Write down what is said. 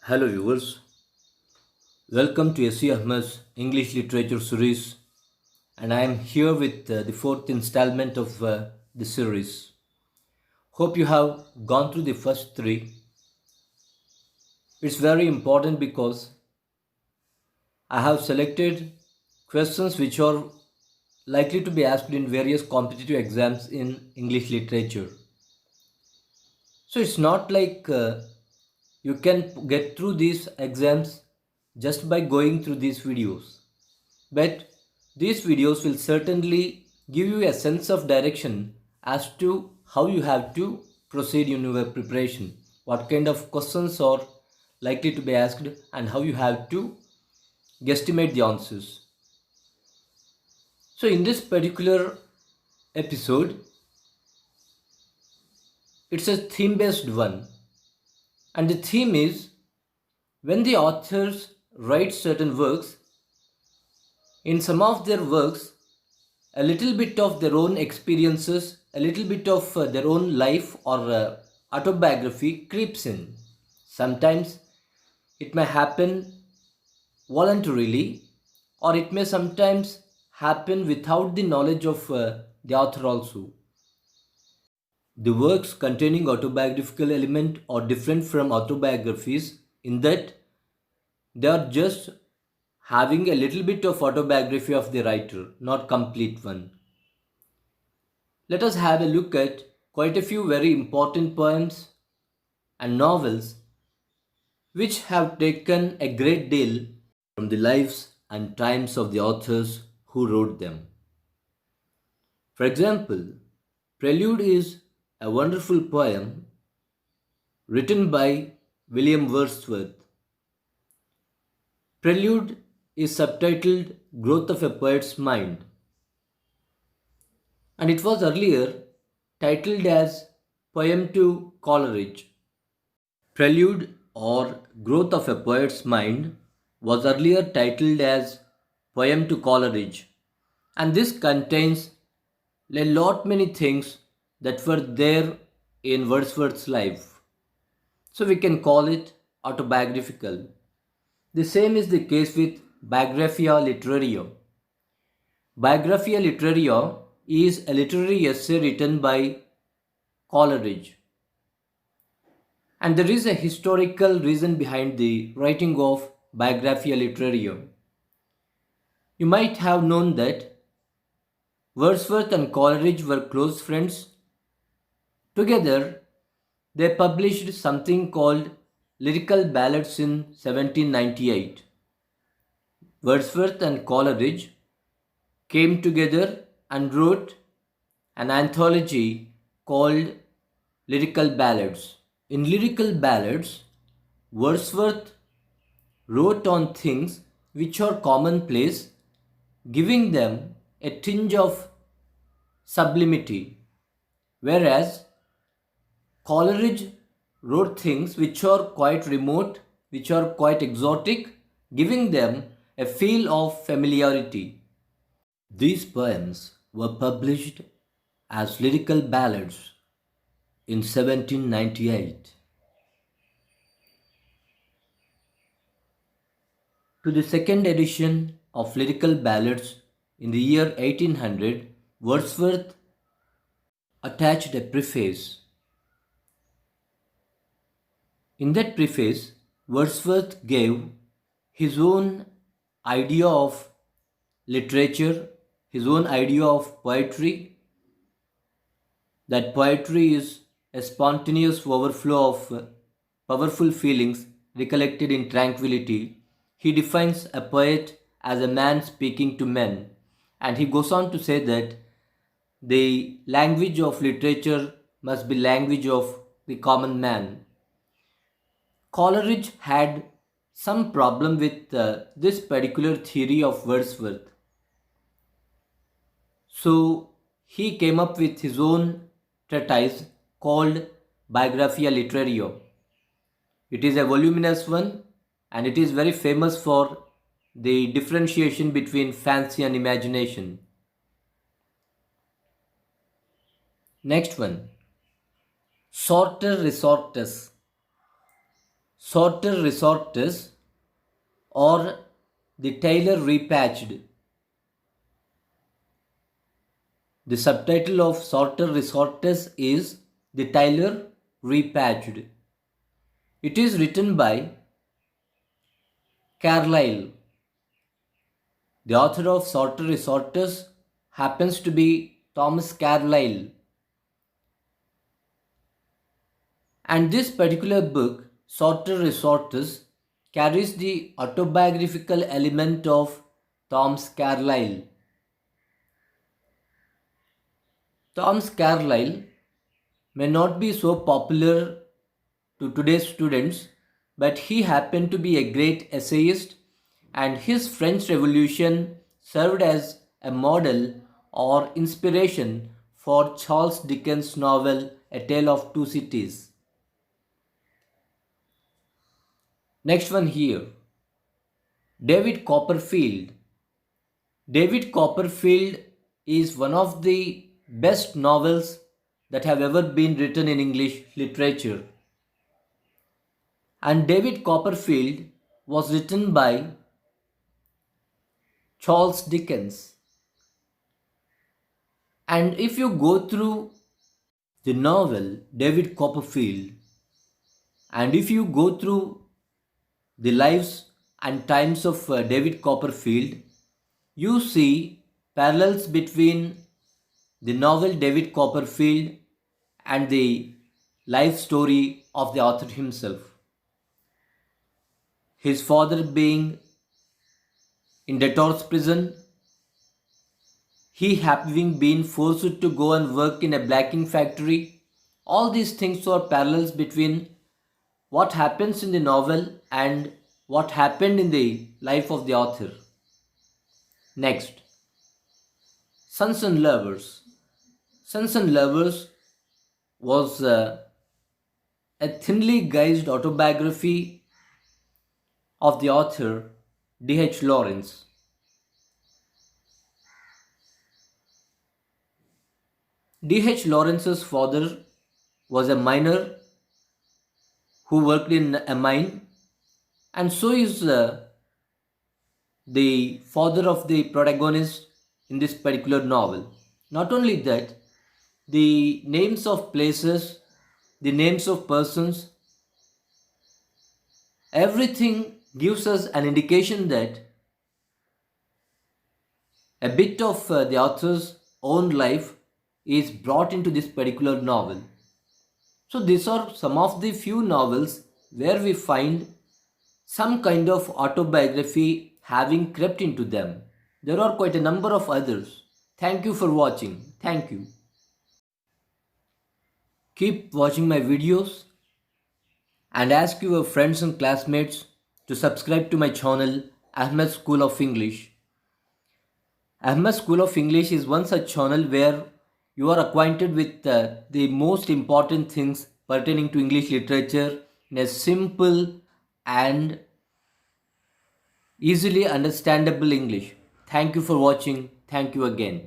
Hello viewers, welcome to S.C. Ahmed's English Literature series, and I am here with the fourth installment of the series. Hope you have gone through the first three. It's very important because I have selected questions which are likely to be asked in various competitive exams in English literature. So it's not like you can get through these exams just by going through these videos. But these videos will certainly give you a sense of direction as to how you have to proceed in your preparation, what kind of questions are likely to be asked, and how you have to guesstimate the answers. So, in this particular episode, it's a theme based one, and the theme is when the authors write certain works, in some of their works, a little bit of their own experiences, a little bit of their own life or autobiography creeps in. Sometimes it may happen voluntarily, or it may sometimes happen without the knowledge of the author also. The works containing autobiographical element are different from autobiographies in that they are just having a little bit of autobiography of the writer, not complete one. Let us have a look at quite a few very important poems and novels which have taken a great deal from the lives and times of the authors who wrote them. For example, Prelude is a wonderful poem written by William Wordsworth. Prelude is subtitled Growth of a Poet's Mind, and it was earlier titled as Poem to Coleridge. Prelude or Growth of a Poet's Mind was earlier titled as Poem to Coleridge, and this contains a lot many things that were there in Wordsworth's life. So we can call it autobiographical. The same is the case with Biographia Literaria. Biographia Literaria is a literary essay written by Coleridge. And there is a historical reason behind the writing of Biographia Literaria. You might have known that Wordsworth and Coleridge were close friends. Together, they published something called Lyrical Ballads in 1798. Wordsworth and Coleridge came together and wrote an anthology called Lyrical Ballads. In Lyrical Ballads, Wordsworth wrote on things which are commonplace, giving them a tinge of sublimity, whereas Coleridge wrote things which are quite remote, which are quite exotic, giving them a feel of familiarity. These poems were published as lyrical ballads in 1798. To the second edition of Lyrical Ballads in the year 1800, Wordsworth attached a preface. In that preface, Wordsworth gave his own idea of literature, his own idea of poetry, that poetry is a spontaneous overflow of powerful feelings recollected in tranquility. He defines a poet as a man speaking to men, and he goes on to say that the language of literature must be language of the common man. Coleridge had some problem with this particular theory of Wordsworth. So he came up with his own treatise called Biographia Literaria. It is a voluminous one and it is very famous for the differentiation between fancy and imagination. Next one, Sorter Resortes. Sorter Resortes or The Tailor Repatched. The subtitle of Sorter Resortes is The Tailor Repatched. It is written by Carlyle. The author of Sorter Resortes happens to be Thomas Carlyle. And this particular book, Sorter Resortes, carries the autobiographical element of Thomas Carlyle. Thomas Carlyle may not be so popular to today's students, but he happened to be a great essayist, and his French Revolution served as a model or inspiration for Charles Dickens' novel A Tale of Two Cities. Next one here, David Copperfield. David Copperfield is one of the best novels that have ever been written in English literature. And David Copperfield was written by Charles Dickens. And if you go through the novel David Copperfield, and if you go through the lives and times of David Copperfield, you see parallels between the novel David Copperfield and the life story of the author himself. His father being in debtor's prison, he having been forced to go and work in a blacking factory. All these things are parallels between what happens in the novel and what happened in the life of the author. Next, Sons and Lovers. Sons and Lovers was a thinly guised autobiography of the author D.H. Lawrence. D.H. Lawrence's father was a miner who worked in a mine, and so is the father of the protagonist in this particular novel. Not only that, the names of places, the names of persons, everything gives us an indication that a bit of the author's own life is brought into this particular novel. So these are some of the few novels where we find some kind of autobiography having crept into them. There are quite a number of others. Thank you for watching. Thank you. Keep watching my videos and ask your friends and classmates to subscribe to my channel Ahmed School of English. Ahmed School of English is one such channel where you are acquainted with the most important things pertaining to English literature in a simple and easily understandable English. Thank you for watching. Thank you again.